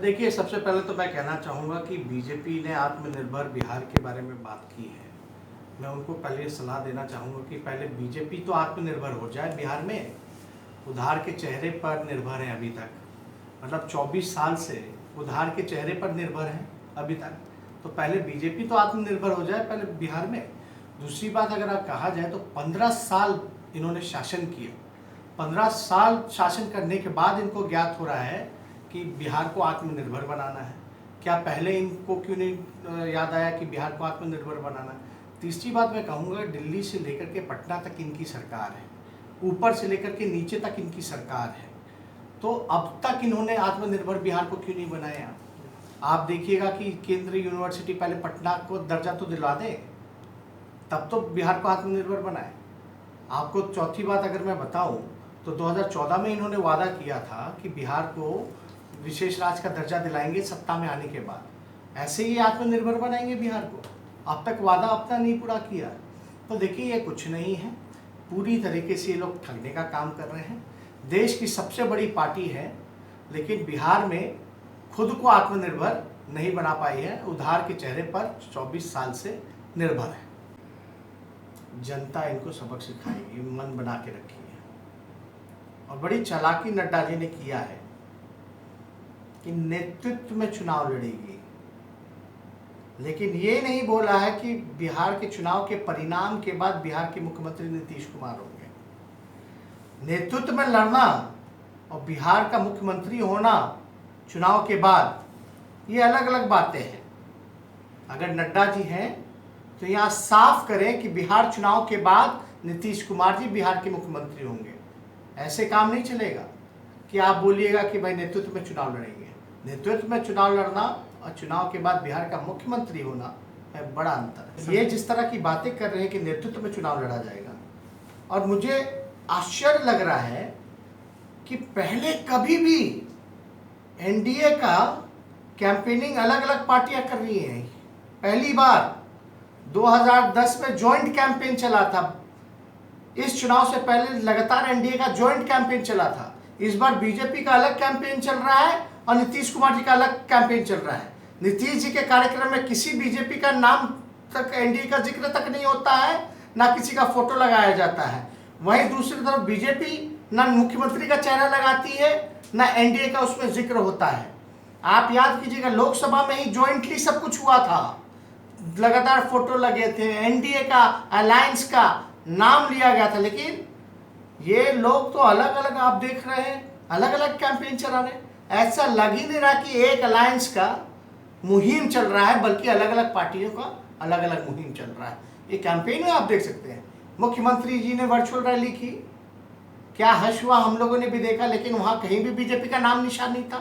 देखिए, सबसे पहले तो मैं कहना चाहूँगा कि बीजेपी ने आत्मनिर्भर बिहार के बारे में बात की है। मैं उनको पहले सलाह देना चाहूँगा कि पहले बीजेपी तो आत्मनिर्भर हो जाए बिहार में। उधार के चेहरे पर निर्भर है अभी तक, मतलब 24 साल से उधार के चेहरे पर निर्भर है अभी तक। तो पहले बीजेपी तो आत्मनिर्भर हो जाए पहले बिहार में। दूसरी बात, अगर आप कहा जाए तो 15 साल इन्होंने शासन किया। 15 साल शासन करने के बाद इनको ज्ञात हो रहा है कि बिहार को आत्मनिर्भर बनाना है। क्या पहले इनको क्यों नहीं याद आया कि बिहार को आत्मनिर्भर बनाना है? तीसरी बात मैं कहूँगा, दिल्ली से लेकर के पटना तक इनकी सरकार है, ऊपर से लेकर के नीचे तक इनकी सरकार है। तो अब तक इन्होंने आत्मनिर्भर बिहार को क्यों नहीं बनाया? आप देखिएगा कि केंद्रीय यूनिवर्सिटी पहले पटना को दर्जा तो दिलवा दें, तब तो बिहार को आत्मनिर्भर बनाए। आपको चौथी बात अगर मैं बताऊं तो 2014 में इन्होंने वादा किया था कि बिहार को विशेष राज्य का दर्जा दिलाएंगे सत्ता में आने के बाद। ऐसे ही आत्मनिर्भर बनाएंगे बिहार को। अब तक वादा अपना नहीं पूरा किया। तो देखिए, ये कुछ नहीं है, पूरी तरीके से ये लोग ठगने का काम कर रहे हैं। देश की सबसे बड़ी पार्टी है, लेकिन बिहार में खुद को आत्मनिर्भर नहीं बना पाई है। उधार के चेहरे पर 24 साल से निर्भर है। जनता इनको सबक सिखाएगी, मन बना के रखी है। और बड़ी चालाकी नड्डा जी ने किया है कि नेतृत्व में चुनाव लड़ेगी, लेकिन ये नहीं बोला है कि बिहार के चुनाव के परिणाम के बाद बिहार के मुख्यमंत्री नीतीश कुमार होंगे। नेतृत्व में लड़ना और बिहार का मुख्यमंत्री होना चुनाव के बाद, ये अलग अलग बातें हैं। अगर नड्डा जी हैं तो यहाँ साफ करें कि बिहार चुनाव के बाद नीतीश कुमार जी बिहार के मुख्यमंत्री होंगे। ऐसे काम नहीं चलेगा कि आप बोलिएगा कि भाई नेतृत्व में चुनाव लड़ेंगे। नेतृत्व में चुनाव लड़ना और चुनाव के बाद बिहार का मुख्यमंत्री होना है बड़ा अंतर। ये जिस तरह की बातें कर रहे हैं कि नेतृत्व में चुनाव लड़ा जाएगा, और मुझे आश्चर्य लग रहा है कि पहले कभी भी एनडीए का कैंपेनिंग अलग अलग पार्टियां कर रही हैं। पहली बार 2010 में ज्वाइंट कैंपेन चला था। इस चुनाव से पहले लगातार एनडीए का ज्वाइंट कैंपेन चला था। इस बार बीजेपी का अलग कैंपेन चल रहा है और नीतीश कुमार जी का अलग कैंपेन चल रहा है। नीतीश जी के कार्यक्रम में किसी बीजेपी का नाम तक, एनडीए का जिक्र तक नहीं होता है, ना किसी का फोटो लगाया जाता है। वहीं दूसरी तरफ बीजेपी ना मुख्यमंत्री का चेहरा लगाती है, ना एनडीए का उसमें जिक्र होता है। आप याद कीजिएगा, लोकसभा में ही ज्वाइंटली सब कुछ हुआ था, लगातार फोटो लगे थे, एनडीए का, अलायंस का नाम लिया गया था। लेकिन ये लोग तो अलग अलग, आप देख रहे हैं, अलग अलग कैंपेन चला रहे हैं। ऐसा लग ही नहीं रहा कि एक अलायंस का मुहिम चल रहा है, बल्कि अलग अलग पार्टियों का अलग अलग मुहिम चल रहा है। ये कैंपेन में आप देख सकते हैं, मुख्यमंत्री जी ने वर्चुअल रैली की, क्या हर्ष हुआ, हम लोगों ने भी देखा, लेकिन वहां कहीं भी बीजेपी का नाम निशान नहीं था।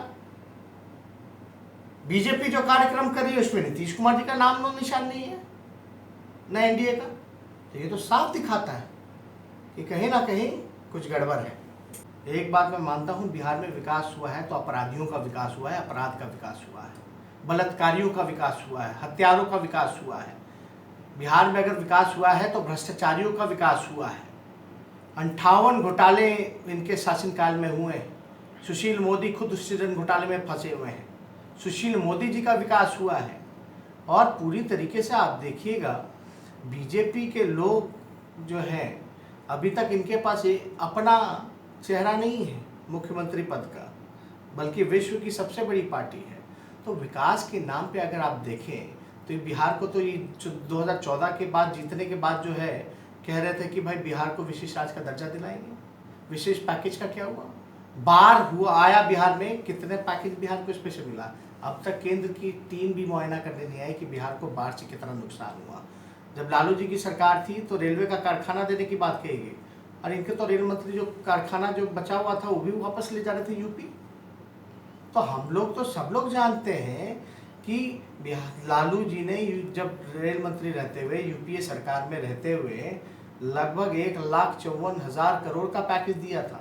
बीजेपी जो कार्यक्रम कर रही है उसमें नीतीश कुमार जी का नाम निशान नहीं है, न एनडीए का। तो ये तो साफ दिखाता है कि कहीं ना कहीं कुछ गड़बड़ है। एक बात मैं मानता हूं, बिहार में विकास हुआ है तो अपराधियों का विकास हुआ है, अपराध का विकास हुआ है, बलात्कारियों का विकास हुआ है, हत्यारों का विकास हुआ है। बिहार में अगर विकास हुआ है तो भ्रष्टाचारियों का विकास हुआ है। 58 घोटाले इनके शासनकाल में हुए हैं। सुशील मोदी खुद सृजन घोटाले में फंसे हुए हैं। सुशील मोदी जी का विकास हुआ है। और पूरी तरीके से आप देखिएगा, बीजेपी के लोग जो हैं, अभी तक इनके पास अपना चेहरा नहीं है मुख्यमंत्री पद का, बल्कि विश्व की सबसे बड़ी पार्टी है। तो विकास के नाम पे अगर आप देखें तो ये बिहार को तो ये 2014 के बाद जीतने के बाद जो है कह रहे थे कि भाई बिहार को विशेष राज्य का दर्जा दिलाएंगे। विशेष पैकेज का क्या हुआ? बार हुआ आया बिहार में, कितने पैकेज बिहार को इसमें से मिला? अब तक केंद्र की टीम भी मुआयना करने नहीं आई कि बिहार को बाढ़ से कितना नुकसान हुआ। जब लालू जी की सरकार थी तो रेलवे का कारखाना देने की बात कही गई, और इनके तो रेल मंत्री जो कारखाना जो बचा हुआ था वो भी वापस ले जा रहे थे यूपी। तो हम लोग तो सब लोग जानते हैं कि लालू जी ने जब रेल मंत्री रहते हुए, यूपीए सरकार में रहते हुए, लगभग 1,54,000 करोड़ का पैकेज दिया था।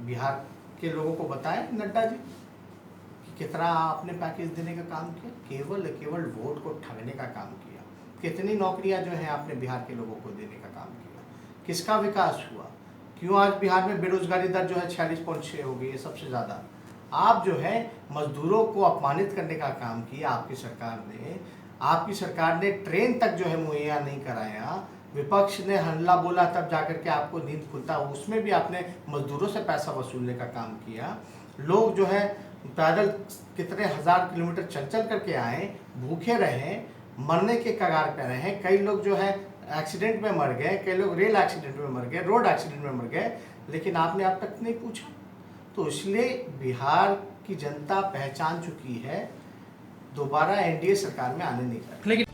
बिहार के लोगों को बताएं नड्डा जी कि कितना आपने पैकेज देने का काम किया? केवल वोट को ठगने का काम किया। कितनी नौकरियां जो है आपने बिहार के लोगों को देने का काम किया? किसका विकास हुआ? क्यों आज बिहार में बेरोजगारी दर जो है 46.6 हो गई है, सबसे ज़्यादा। आप जो है मजदूरों को अपमानित करने का काम किया आपकी सरकार ने। आपकी सरकार ने ट्रेन तक जो है मुहैया नहीं कराया। विपक्ष ने हल्ला बोला तब जाकर के आपको नींद खुलता, उसमें भी आपने मजदूरों से पैसा वसूलने का काम किया। लोग जो है पैदल कितने हजार किलोमीटर चल चल करके आए, भूखे रहे, मरने के कगार पे रहे। कई लोग जो है एक्सीडेंट में मर गए, कई लोग रेल एक्सीडेंट में मर गए, रोड एक्सीडेंट में मर गए, लेकिन आपने अब तक नहीं पूछा। तो इसलिए बिहार की जनता पहचान चुकी है, दोबारा एनडीए सरकार में आने नहीं चाहिए। लेकिन